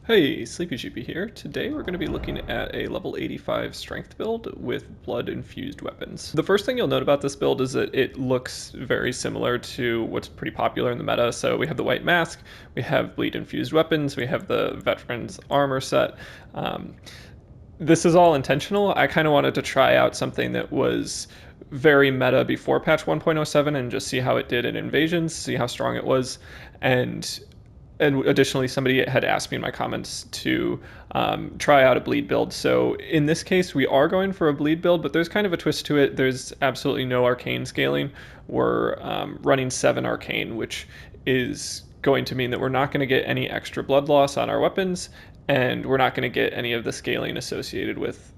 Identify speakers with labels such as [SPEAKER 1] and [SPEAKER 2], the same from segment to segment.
[SPEAKER 1] Hey, Sleepy Sheepy here. Today we're going to be looking at a level 85 strength build with blood-infused weapons. The first thing you'll note about this build is that it looks very similar to what's pretty popular in the meta. So we have the white mask, we have bleed-infused weapons, we have the veteran's armor set. This is all intentional. I kind of wanted to try out something that was very meta before patch 1.07 and just see how it did in invasions, see how strong it was, and additionally, somebody had asked me in my comments to try out a bleed build. So in this case, we are going for a bleed build, but there's kind of a twist to it. There's absolutely no arcane scaling. We're running 7 arcane, which is going to mean that we're not going to get any extra blood loss on our weapons, and we're not going to get any of the scaling associated with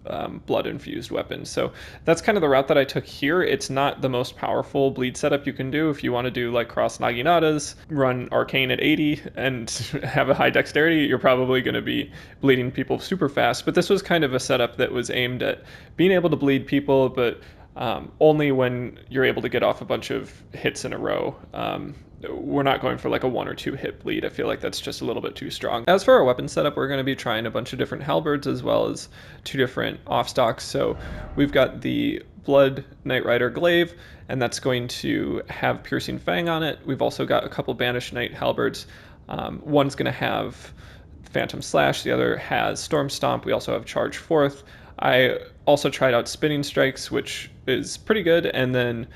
[SPEAKER 1] blood-infused weapons. So that's kind of the route that I took here. It's not the most powerful bleed setup you can do. If you want to do like cross Naginatas, run arcane at 80, and have a high dexterity, you're probably going to be bleeding people super fast. But this was kind of a setup that was aimed at being able to bleed people, but only when you're able to get off a bunch of hits in a row. We're not going for like a 1 or 2 hit bleed. I feel like that's just a little bit too strong. As for our weapon setup, we're going to be trying a bunch of different halberds as well as 2 different offstocks. So we've got the Blood Knight Rider Glaive, and that's going to have Piercing Fang on it. We've also got a couple Banished Knight halberds. One's going to have Phantom Slash, the other has Storm Stomp. We also have Charge Forth. I also tried out Spinning Strikes, which is pretty good, and then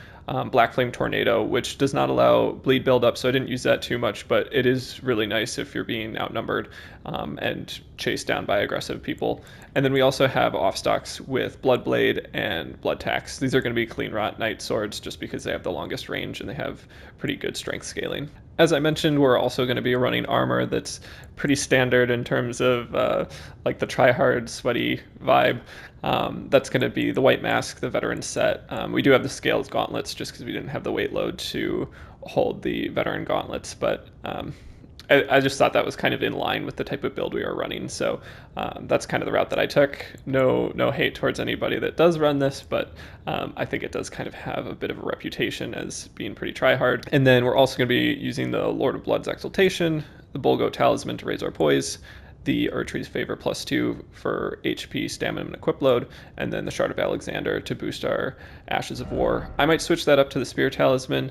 [SPEAKER 1] Black Flame Tornado, which does not allow bleed buildup, so I didn't use that too much, but it is really nice if you're being outnumbered and chased down by aggressive people. And then we also have offstocks with Bloodblade and Blood Tax. These are going to be Clean Rot Knight swords just because they have the longest range and they have pretty good strength scaling. As I mentioned, we're also going to be running armor that's pretty standard in terms of like the try-hard, sweaty vibe. That's going to be the white mask, the veteran set. We do have the scaled gauntlets just because we didn't have the weight load to hold the veteran gauntlets, but I just thought that was kind of in line with the type of build we are running. So that's kind of the route that I took. No hate towards anybody that does run this, but I think it does kind of have a bit of a reputation as being pretty try-hard. And then we're also going to be using the Lord of Blood's Exaltation, the Bulgo Talisman to raise our poise, the Erdtree's Favor +2 for HP, stamina, and equip load, and then the Shard of Alexander to boost our Ashes of War. I might switch that up to the Spear Talisman,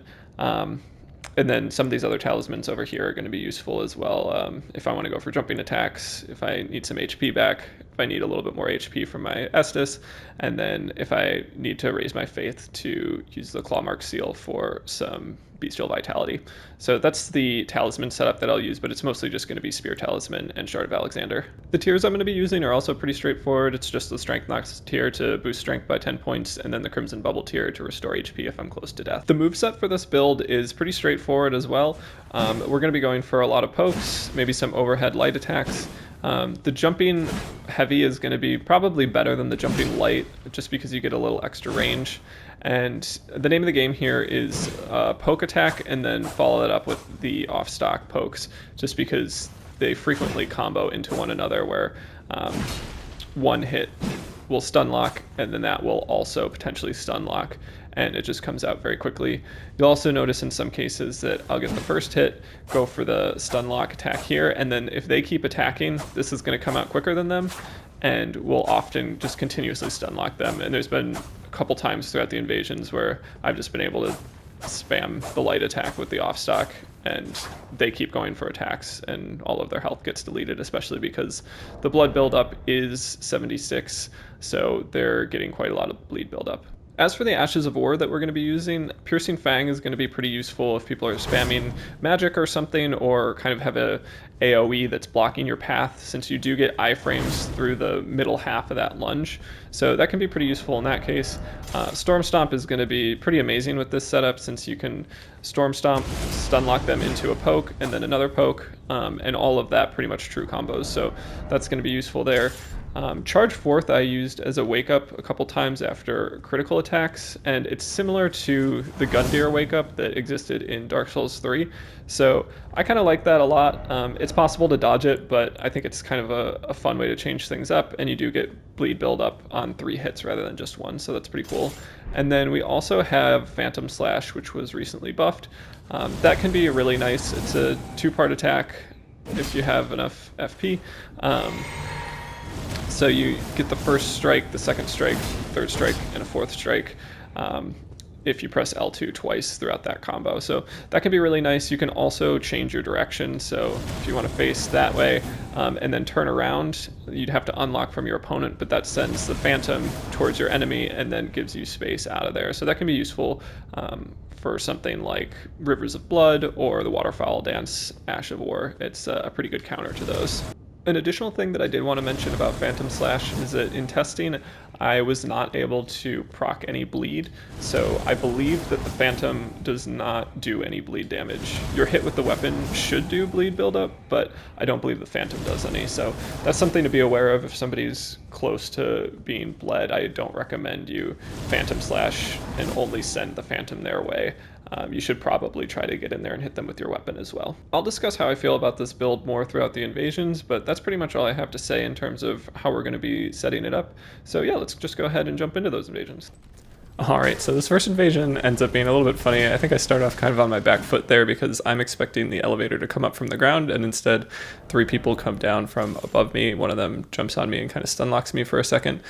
[SPEAKER 1] and then some of these other talismans over here are going to be useful as well. If I want to go for jumping attacks, if I need some HP back, if I need a little bit more HP from my Estus, and then if I need to raise my faith to use the Clawmark Seal for some Bestial Vitality. So that's the talisman setup that I'll use, but it's mostly just going to be Spear Talisman and Shard of Alexander. The tiers I'm going to be using are also pretty straightforward. It's just the Strength Nox tier to boost strength by 10 points, and then the Crimson Bubble tier to restore HP if I'm close to death. The moveset for this build is pretty straightforward as well. We're going to be going for a lot of pokes, maybe some overhead light attacks. The jumping heavy is going to be probably better than the jumping light, just because you get a little extra range. And the name of the game here is poke attack, and then follow it up with the off-stock pokes, just because they frequently combo into one another, where one hit will stun lock, and then that will also potentially stun lock, and it just comes out very quickly. You'll also notice in some cases that I'll get the first hit, go for the stun lock attack here, and then if they keep attacking, this is going to come out quicker than them, and we'll often just continuously stun lock them. And there's been a couple times throughout the invasions where I've just been able to spam the light attack with the offstock, and they keep going for attacks, and all of their health gets deleted, especially because the blood buildup is 76, so they're getting quite a lot of bleed buildup. As for the Ashes of War that we're going to be using, Piercing Fang is going to be pretty useful if people are spamming magic or something, or kind of have a AoE that's blocking your path, since you do get iframes through the middle half of that lunge. So that can be pretty useful in that case. Storm Stomp is going to be pretty amazing with this setup, since you can Storm Stomp, stun lock them into a poke, and then another poke, and all of that pretty much true combos. So that's going to be useful there. Charge Forth I used as a wake up a couple times after critical attacks, and it's similar to the Gundyr wake up that existed in Dark Souls 3, so I kind of like that a lot. It's possible to dodge it, but I think it's kind of a fun way to change things up, and you do get bleed buildup on 3 hits rather than just 1, so that's pretty cool. And then we also have Phantom Slash, which was recently buffed. That can be really nice. It's a 2-part attack. if you have enough FP. So you get the first strike, the second strike, third strike, and a fourth strike if you press L2 twice throughout that combo. So that can be really nice. You can also change your direction. So if you want to face that way and then turn around, you'd have to unlock from your opponent, but that sends the Phantom towards your enemy and then gives you space out of there. So that can be useful for something like Rivers of Blood or the Waterfowl Dance Ash of War. It's a pretty good counter to those. An additional thing that I did want to mention about Phantom Slash is that in testing, I was not able to proc any bleed, so I believe that the Phantom does not do any bleed damage. Your hit with the weapon should do bleed buildup, but I don't believe the Phantom does any, so that's something to be aware of. If somebody's close to being bled, I don't recommend you Phantom Slash and only send the Phantom their way. You should probably try to get in there and hit them with your weapon as well. I'll discuss how I feel about this build more throughout the invasions, but that's pretty much all I have to say in terms of how we're going to be setting it up. So yeah, let's just go ahead and jump into those invasions. Alright, so this first invasion ends up being a little bit funny. I think I start off kind of on my back foot there because I'm expecting the elevator to come up from the ground, and instead 3 people come down from above me. One of them jumps on me and kind of stun locks me for a second.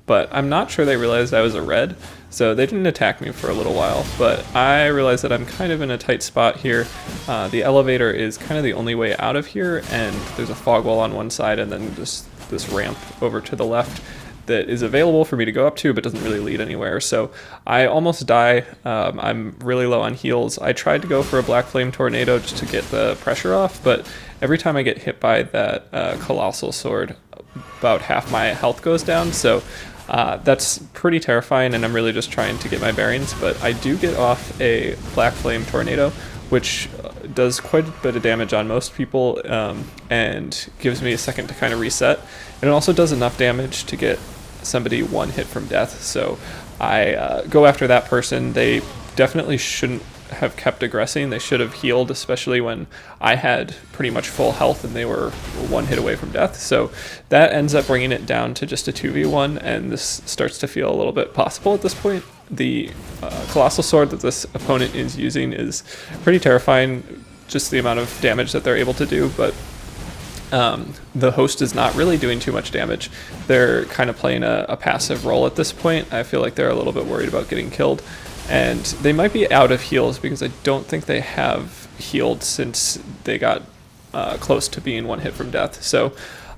[SPEAKER 1] But I'm not sure they realized I was a red, so they didn't attack me for a little while. But I realized that I'm kind of in a tight spot here. The elevator is kind of the only way out of here, and there's a fog wall on one side and then just this ramp over to the left that is available for me to go up to, but doesn't really lead anywhere. So I almost die. I'm really low on heals. I tried to go for a Black Flame Tornado just to get the pressure off, but every time I get hit by that Colossal Sword, about half my health goes down. So that's pretty terrifying, and I'm really just trying to get my bearings. But I do get off a Black Flame Tornado, which does quite a bit of damage on most people and gives me a second to kind of reset. And it also does enough damage to get somebody one hit from death. So I go after that person. They definitely shouldn't have kept aggressing. They should have healed, especially when I had pretty much full health and they were one hit away from death. So that ends up bringing it down to just a 2v1, and this starts to feel a little bit possible at this point. The Colossal Sword that this opponent is using is pretty terrifying, just the amount of damage that they're able to do, but the host is not really doing too much damage. They're kind of playing a passive role at this point. I feel like they're a little bit worried about getting killed, and they might be out of heals because I don't think they have healed since they got close to being one hit from death. So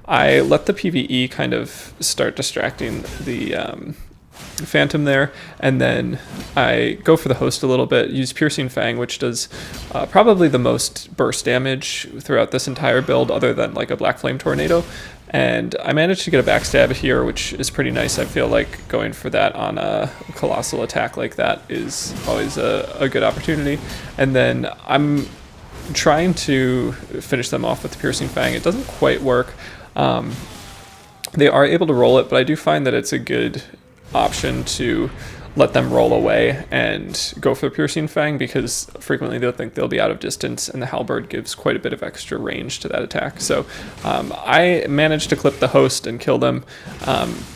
[SPEAKER 1] I let the PvE kind of start distracting the Phantom there, and then I go for the host a little bit, use Piercing Fang, which does probably the most burst damage throughout this entire build other than like a Black Flame Tornado, and I managed to get a backstab here, which is pretty nice. I feel like going for that on a colossal attack like that is always a good opportunity. And then I'm trying to finish them off with the Piercing Fang. It doesn't quite work. They are able to roll it, but I do find that it's a good option to let them roll away and go for the Piercing Fang, because frequently they'll think they'll be out of distance, and the Halberd gives quite a bit of extra range to that attack. So I managed to clip the host and kill them,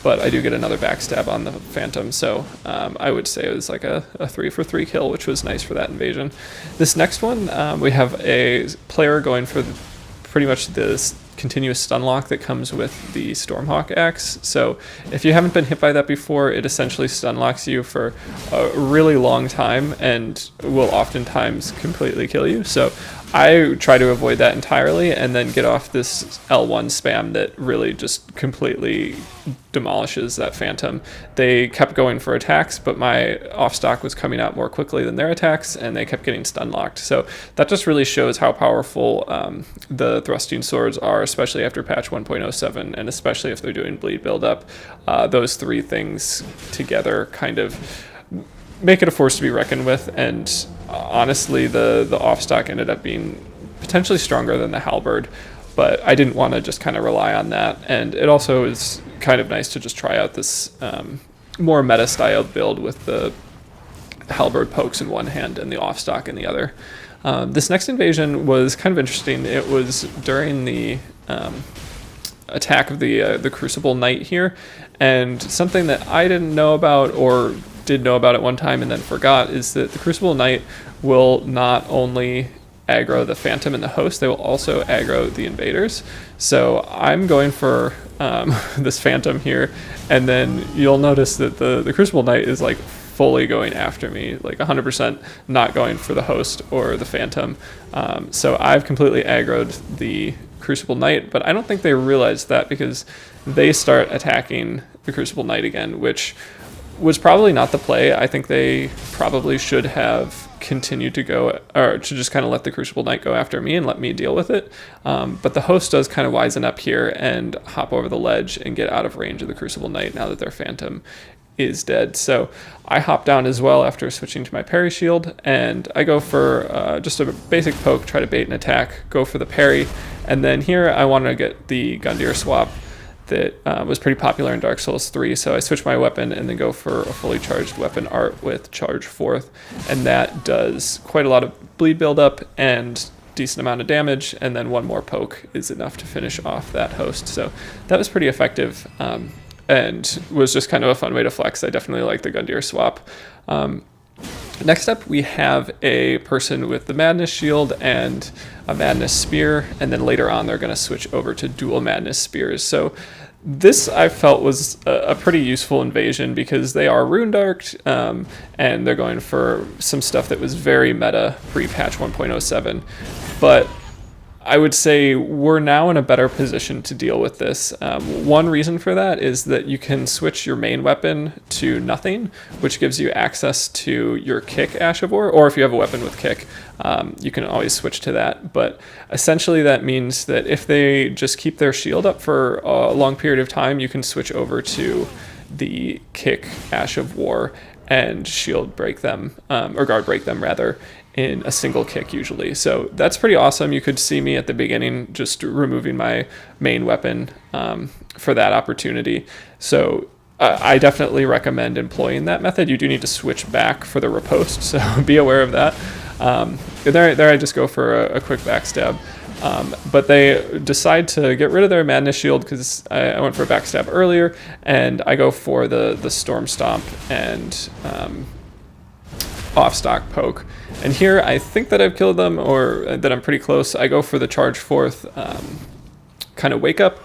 [SPEAKER 1] but I do get another backstab on the Phantom, so I would say it was like a 3 for 3 kill, which was nice for that invasion. This next one, we have a player going for pretty much this continuous stun lock that comes with the Stormhawk axe. So if you haven't been hit by that before, it essentially stun locks you for a really long time and will oftentimes completely kill you. So I try to avoid that entirely and then get off this L1 spam that really just completely demolishes that Phantom. They kept going for attacks, but my off-stock was coming out more quickly than their attacks, and they kept getting stun locked. So that just really shows how powerful the thrusting swords are, especially after patch 1.07, and especially if they're doing bleed buildup. Those three things together kind of make it a force to be reckoned with, and honestly the off-stock ended up being potentially stronger than the Halberd, but I didn't want to just kind of rely on that, and it also is kind of nice to just try out this more meta-styled build with the Halberd pokes in one hand and the off-stock in the other. This next invasion was kind of interesting. It was during the attack of the Crucible Knight here, and something that I didn't know about, or did know about at one time and then forgot, is that the Crucible Knight will not only aggro the Phantom and the Host, they will also aggro the Invaders. So I'm going for this Phantom here, and then you'll notice that the Crucible Knight is like fully going after me, like 100% not going for the Host or the Phantom. So I've completely aggroed the Crucible Knight, but I don't think they realized that, because they start attacking the Crucible Knight again, which was probably not the play. I think they probably should have continued to go, or to just kind of let the Crucible Knight go after me and let me deal with it. But the Host does kind of wisen up here and hop over the ledge and get out of range of the Crucible Knight now that their Phantom is dead. So I hop down as well after switching to my parry shield, and I go for just a basic poke, try to bait an attack, go for the parry, and then here I want to get the Gundyr swap that was pretty popular in Dark Souls 3, so I switch my weapon and then go for a fully charged weapon art with charge 4th, and that does quite a lot of bleed buildup and decent amount of damage, and then one more poke is enough to finish off that Host. So that was pretty effective, and was just kind of a fun way to flex. I definitely like the Gundyr swap. Next up, we have a person with the Madness Shield and a Madness Spear, and then later on they're going to switch over to dual Madness Spears. So this I felt was a pretty useful invasion, because they are rune darked, and they're going for some stuff that was very meta pre-patch 1.07. But I would say we're now in a better position to deal with this. One reason for that is that you can switch your main weapon to nothing, which gives you access to your kick Ash of War, or if you have a weapon with kick, you can always switch to that. But essentially that means that if they just keep their shield up for a long period of time, you can switch over to the kick Ash of War and shield break them, or guard break them rather, in a single kick usually. So that's pretty awesome. You could see me at the beginning just removing my main weapon for that opportunity. So I definitely recommend employing that method. You do need to switch back for the riposte, so be aware of that. There I just go for a quick backstab. But they decide to get rid of their Madness Shield, because I went for a backstab earlier, and I go for the Storm Stomp and off-stock poke. And here I think that I've killed them, or that I'm pretty close. I go for the charge 4th kind of wake up.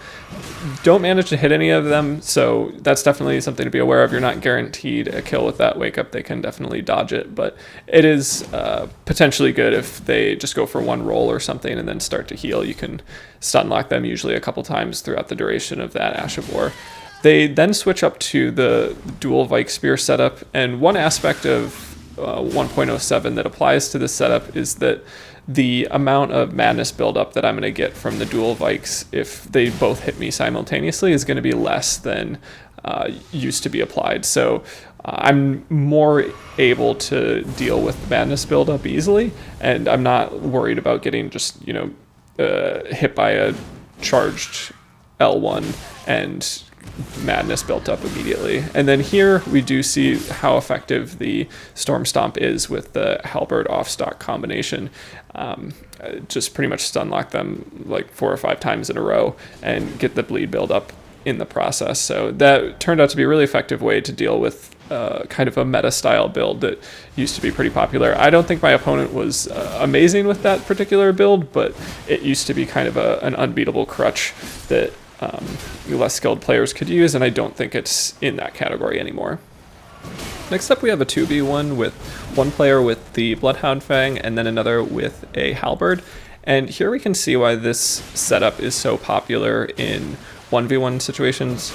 [SPEAKER 1] Don't manage to hit any of them, so that's definitely something to be aware of. You're not guaranteed a kill with that wake up. They can definitely dodge it, but it is potentially good if they just go for one roll or something and then start to heal. You can stun lock them usually a couple times throughout the duration of that Ash of War. They then switch up to the dual Vike Spear setup, and one aspect of 1.07 that applies to this setup is that the amount of madness buildup that I'm going to get from the dual Vikes, if they both hit me simultaneously, is going to be less than used to be applied. So I'm more able to deal with the madness buildup easily, and I'm not worried about getting just, hit by a charged L1 and madness built up immediately. And then here we do see how effective the Storm Stomp is with the Halberd off-stock combination. Just pretty much stun lock them like 4 or 5 times in a row and get the bleed build up in the process. So that turned out to be a really effective way to deal with kind of a meta style build that used to be pretty popular. I don't think my opponent was amazing with that particular build, but it used to be kind of an unbeatable crutch that less skilled players could use, and I don't think it's in that category anymore. Next up we have a 2v1 with one player with the Bloodhound Fang and then another with a Halberd, and here we can see why this setup is so popular in 1v1 situations,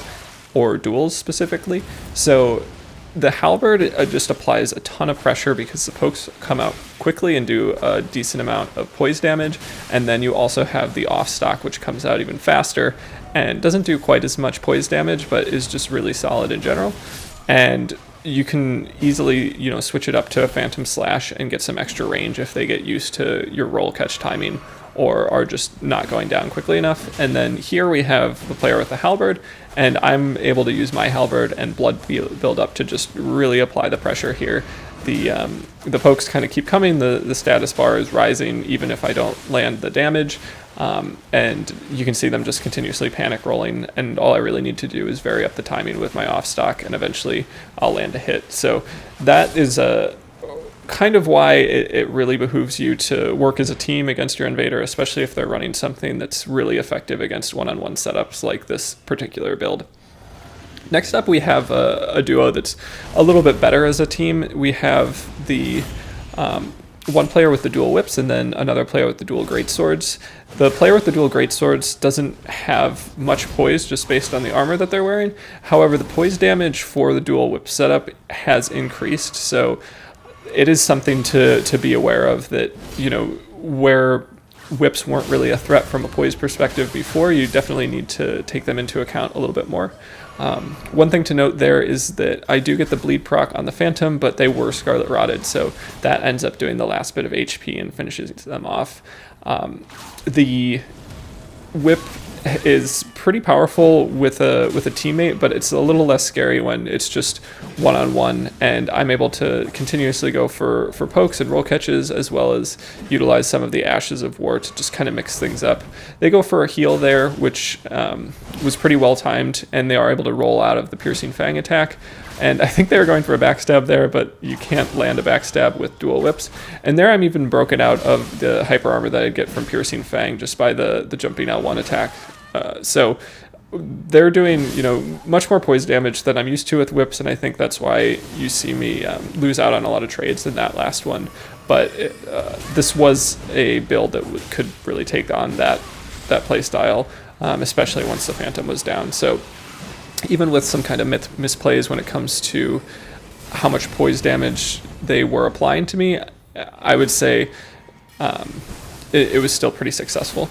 [SPEAKER 1] or duels specifically. So the Halberd just applies a ton of pressure because the pokes come out quickly and do a decent amount of poise damage, and then you also have the off-stock, which comes out even faster and doesn't do quite as much poise damage, but is just really solid in general. And you can easily, switch it up to a Phantom Slash and get some extra range if they get used to your roll catch timing or are just not going down quickly enough. And then here we have the player with the Halberd, and I'm able to use my Halberd and blood build up to just really apply the pressure here. The pokes kind of keep coming, the status bar is rising even if I don't land the damage, and you can see them just continuously panic rolling, and all I really need to do is vary up the timing with my off stock, and eventually I'll land a hit. So that is kind of why it really behooves you to work as a team against your invader, especially if they're running something that's really effective against one-on-one setups like this particular build. Next up, we have a duo that's a little bit better as a team. We have the one player with the dual whips and then another player with the dual greatswords. The player with the dual greatswords doesn't have much poise just based on the armor that they're wearing. However, the poise damage for the dual whip setup has increased, so it is something to be aware of, that, you know, where whips weren't really a threat from a poise perspective before, you definitely need to take them into account a little bit more. One thing to note there is that I do get the bleed proc on the Phantom, but they were Scarlet Rotted, so that ends up doing the last bit of HP and finishes them off. The whip is pretty powerful with a teammate, but it's a little less scary when it's just one-on-one, and I'm able to continuously go for pokes and roll catches, as well as utilize some of the Ashes of War to just kind of mix things up. They go for a heal there, which was pretty well timed, and they are able to roll out of the Piercing Fang attack. And I think they were going for a backstab there, but you can't land a backstab with dual whips. And there I'm even broken out of the hyper armor that I'd get from Piercing Fang just by the jumping L1 attack. So they're doing, you know, much more poise damage than I'm used to with whips, and I think that's why you see me lose out on a lot of trades in that last one. But this was a build that could really take on that play style, especially once the Phantom was down. So even with some kind of misplays when it comes to how much poise damage they were applying to me, I would say it was still pretty successful.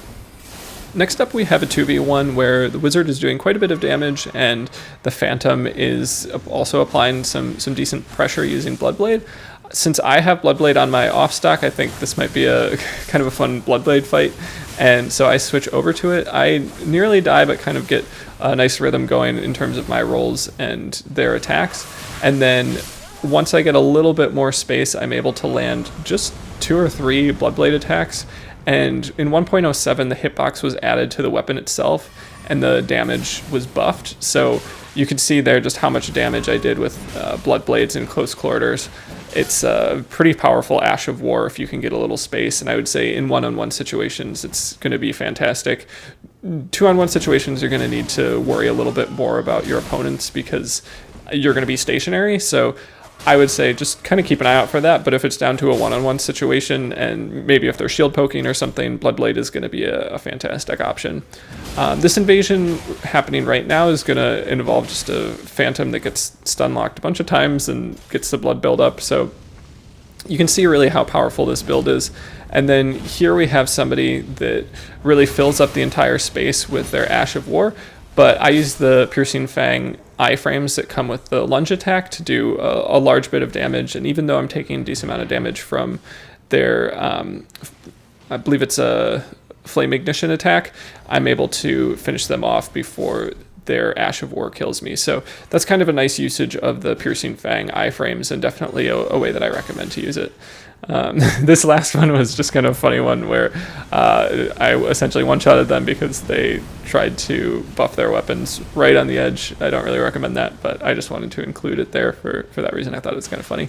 [SPEAKER 1] Next up, we have a 2v1 where the Wizard is doing quite a bit of damage, and the Phantom is also applying some decent pressure using Bloodblade. Since I have Bloodblade on my off stock, I think this might be a kind of a fun Bloodblade fight, and so I switch over to it. I nearly die, but kind of get a nice rhythm going in terms of my rolls and their attacks. And then once I get a little bit more space, I'm able to land just 2 or 3 Bloodblade attacks. And in 1.07, the hitbox was added to the weapon itself, and the damage was buffed. So you can see there just how much damage I did with Bloodblades in close quarters. It's a pretty powerful Ash of War if you can get a little space, and I would say in one-on-one situations it's going to be fantastic. 2-on-1 situations, you're going to need to worry a little bit more about your opponents because you're going to be stationary, so I would say just kind of keep an eye out for that. But if it's down to a one-on-one situation, and maybe if they're shield poking or something, Bloodblade is going to be a fantastic option. This invasion happening right now is going to involve just a Phantom that gets stun locked a bunch of times and gets the blood build up. So you can see really how powerful this build is. And then here we have somebody that really fills up the entire space with their Ash of War. But I use the Piercing Fang iframes that come with the lunge attack to do a large bit of damage. And even though I'm taking a decent amount of damage from their, I believe it's a Flame Ignition attack, I'm able to finish them off before their Ash of War kills me. So that's kind of a nice usage of the Piercing Fang iframes, and definitely a way that I recommend to use it. This last one was just kind of a funny one where I essentially one-shotted them because they tried to buff their weapons right on the edge. I don't really recommend that, but I just wanted to include it there for that reason. I thought it was kind of funny.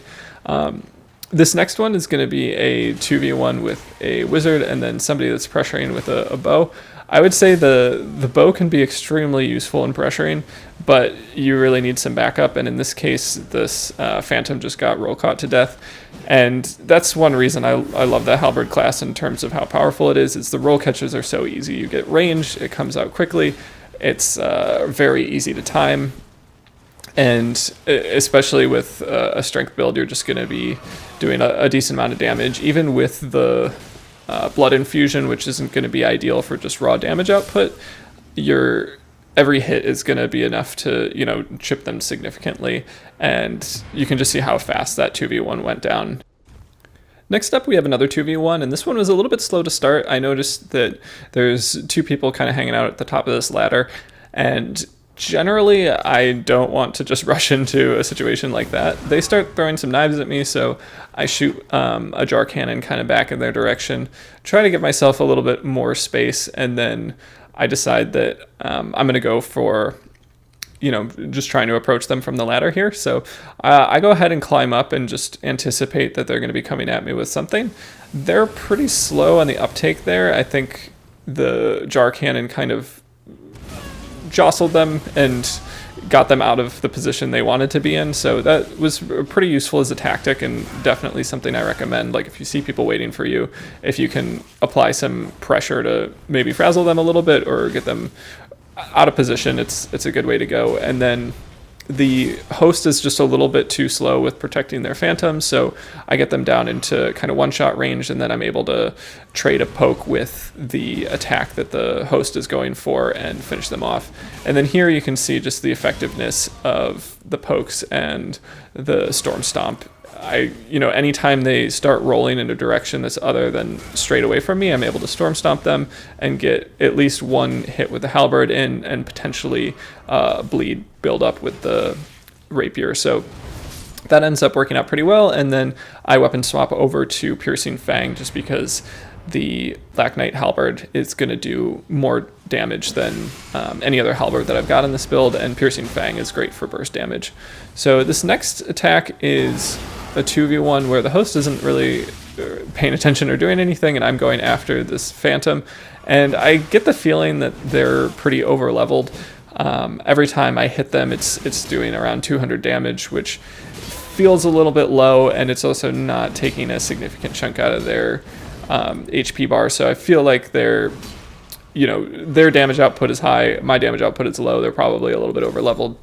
[SPEAKER 1] This next one is going to be a 2v1 with a Wizard and then somebody that's pressuring with a bow. I would say the bow can be extremely useful in pressuring, but you really need some backup, and in this case, this Phantom just got roll caught to death, and that's one reason I love the Halberd class in terms of how powerful it is the roll catches are so easy. You get range, it comes out quickly, it's very easy to time, and especially with a strength build, you're just going to be doing a decent amount of damage, even with the blood infusion, which isn't going to be ideal for just raw damage output. Every hit is going to be enough to, you know, chip them significantly, and you can just see how fast that 2v1 went down. Next up, we have another 2v1, and this one was a little bit slow to start. I noticed that there's 2 people kind of hanging out at the top of this ladder, and generally I don't want to just rush into a situation like that. They start throwing some knives at me, so I shoot a jar cannon kind of back in their direction, try to give myself a little bit more space, and then I decide that I'm going to go for, just trying to approach them from the ladder here. So I go ahead and climb up and just anticipate that they're going to be coming at me with something. They're pretty slow on the uptake there. I think the jar cannon kind of jostled them and got them out of the position they wanted to be in. So that was pretty useful as a tactic, and definitely something I recommend. Like if you see people waiting for you, if you can apply some pressure to maybe frazzle them a little bit or get them out of position, it's a good way to go. And then the host is just a little bit too slow with protecting their phantoms, so I get them down into kind of one-shot range, and then I'm able to trade a poke with the attack that the host is going for and finish them off. And then here you can see just the effectiveness of the pokes and the Storm Stomp. Anytime they start rolling in a direction that's other than straight away from me, I'm able to Storm Stomp them and get at least one hit with the halberd in, and potentially bleed build up with the rapier. So that ends up working out pretty well. And then I weapon swap over to Piercing Fang, just because the Black Knight halberd is going to do more damage than any other halberd that I've got in this build, and Piercing Fang is great for burst damage. So this next attack is a 2v1 where the host isn't really paying attention or doing anything, and I'm going after this phantom, and I get the feeling that they're pretty over leveled. Every time I hit them, it's doing around 200 damage, which feels a little bit low, and it's also not taking a significant chunk out of their HP bar. So I feel like their damage output is high, my damage output is low. They're probably a little bit over leveled.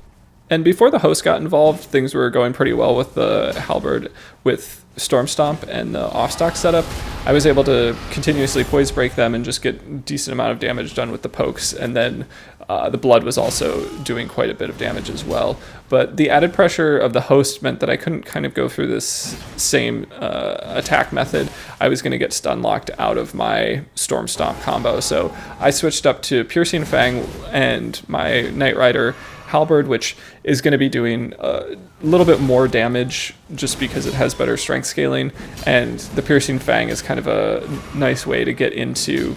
[SPEAKER 1] And before the host got involved, things were going pretty well with the halberd with Storm Stomp and the off-stock setup. I was able to continuously poise break them and just get a decent amount of damage done with the pokes, and then the blood was also doing quite a bit of damage as well. But the added pressure of the host meant that I couldn't kind of go through this same attack method. I was going to get stun locked out of my Storm Stomp combo, so I switched up to Piercing Fang and my Knight Rider halberd, which is going to be doing a little bit more damage just because it has better strength scaling, and the Piercing Fang is kind of a nice way to get into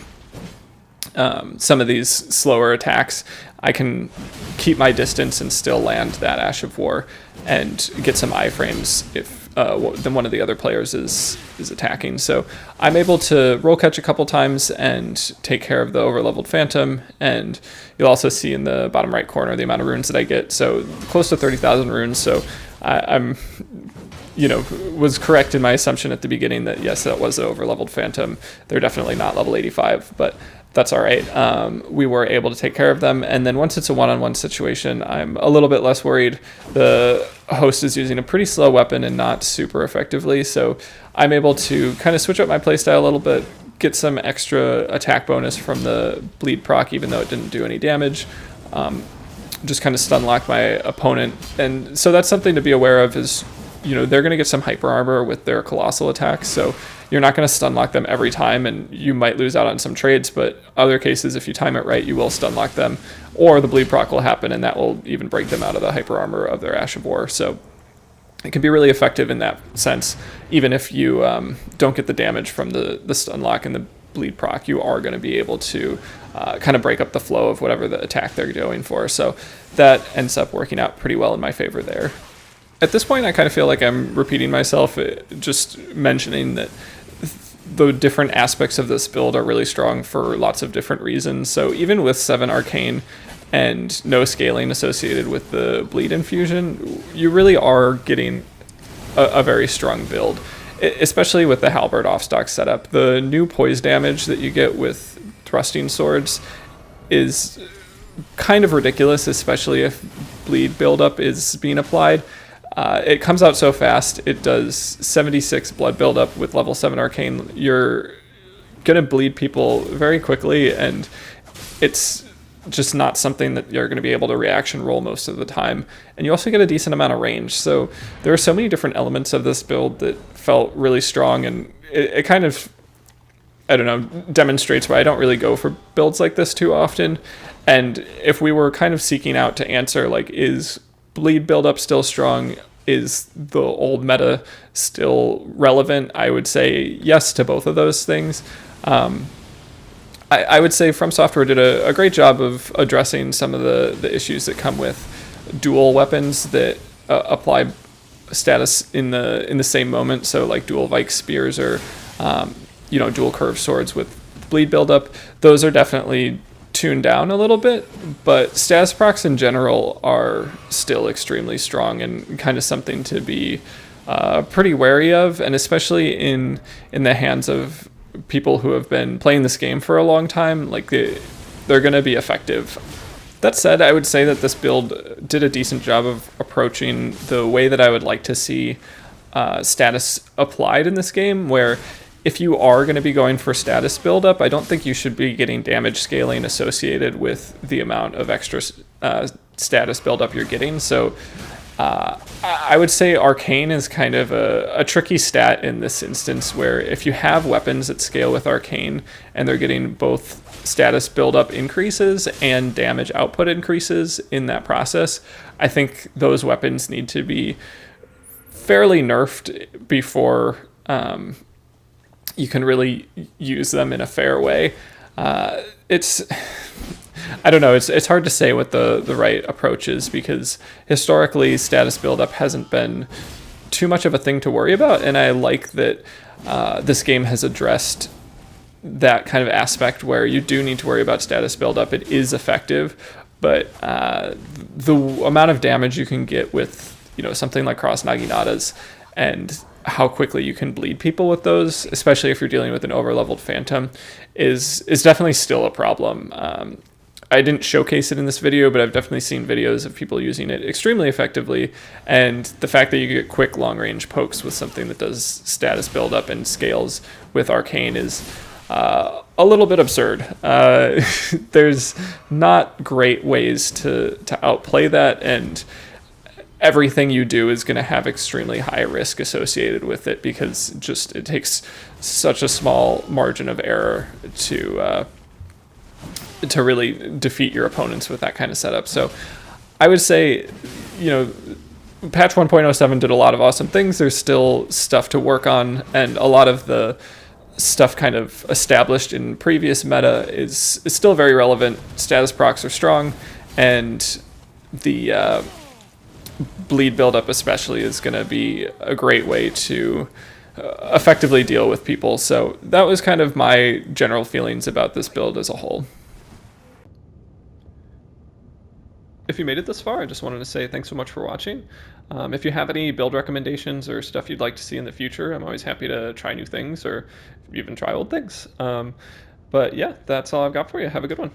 [SPEAKER 1] some of these slower attacks. I can keep my distance and still land that Ash of War and get some iframes if then one of the other players is attacking. So I'm able to roll catch a couple times and take care of the overleveled phantom, and you'll also see in the bottom right corner the amount of runes that I get. So close to 30,000 runes. So I'm was correct in my assumption at the beginning that yes, that was an overleveled phantom. They're definitely not level 85, but that's all right. We were able to take care of them, and then once it's a one-on-one situation, I'm a little bit less worried. The host is using a pretty slow weapon and not super effectively, so I'm able to kind of switch up my playstyle a little bit, get some extra attack bonus from the bleed proc, even though it didn't do any damage. Just kind of stun lock my opponent, and so that's something to be aware of. Is they're going to get some hyper armor with their colossal attacks, so you're not going to stun lock them every time, and you might lose out on some trades, but other cases, if you time it right, you will stun lock them, or the bleed proc will happen, and that will even break them out of the hyper armor of their Ash of War. So it can be really effective in that sense. Even if you don't get the damage from the stun lock and the bleed proc, you are going to be able to kind of break up the flow of whatever the attack they're going for. So that ends up working out pretty well in my favor there. At this point, I kind of feel like I'm repeating myself, just mentioning that the different aspects of this build are really strong for lots of different reasons. So even with 7 Arcane and no scaling associated with the bleed infusion, you really are getting a very strong build, especially with the halberd off-stock setup. The new poise damage that you get with thrusting swords is kind of ridiculous, especially if bleed buildup is being applied. It comes out so fast. It does 76 blood buildup with level 7 Arcane. You're going to bleed people very quickly, and it's just not something that you're going to be able to reaction roll most of the time. And you also get a decent amount of range. So there are so many different elements of this build that felt really strong, and it kind of, I don't know, demonstrates why I don't really go for builds like this too often. And if we were kind of seeking out to answer, like, is bleed buildup still strong? Is the old meta still relevant? I would say yes to both of those things. I would say From Software did a great job of addressing some of the issues that come with dual weapons that apply status in the same moment. So like dual Vike spears or dual curved swords with bleed buildup. Those are definitely tuned down a little bit, but status procs in general are still extremely strong and kind of something to be pretty wary of, and especially in the hands of people who have been playing this game for a long time. Like they're going to be effective. That said, I would say that this build did a decent job of approaching the way that I would like to see status applied in this game, where if you are going to be going for status buildup, I don't think you should be getting damage scaling associated with the amount of extra status buildup you're getting. So I would say Arcane is kind of a tricky stat in this instance, where if you have weapons that scale with Arcane and they're getting both status buildup increases and damage output increases in that process, I think those weapons need to be fairly nerfed before you can really use them in a fair way. I don't know, it's hard to say what the right approach is, because historically status buildup hasn't been too much of a thing to worry about, and I like that this game has addressed that kind of aspect where you do need to worry about status buildup. It is effective, but the amount of damage you can get with something like cross naginatas and how quickly you can bleed people with those, especially if you're dealing with an overleveled phantom, is definitely still a problem. I didn't showcase it in this video, but I've definitely seen videos of people using it extremely effectively, and the fact that you get quick long-range pokes with something that does status buildup and scales with Arcane is a little bit absurd. There's not great ways to outplay that, and everything you do is going to have extremely high risk associated with it, because just it takes such a small margin of error to really defeat your opponents with that kind of setup. So I would say, patch 1.07 did a lot of awesome things. There's still stuff to work on, and a lot of the stuff kind of established in previous meta is still very relevant. Status procs are strong, and the bleed buildup especially is going to be a great way to effectively deal with people. So that was kind of my general feelings about this build as a whole. If you made it this far, I just wanted to say thanks so much for watching. If you have any build recommendations or stuff you'd like to see in the future, I'm always happy to try new things or even try old things. But yeah, that's all I've got for you. Have a good one.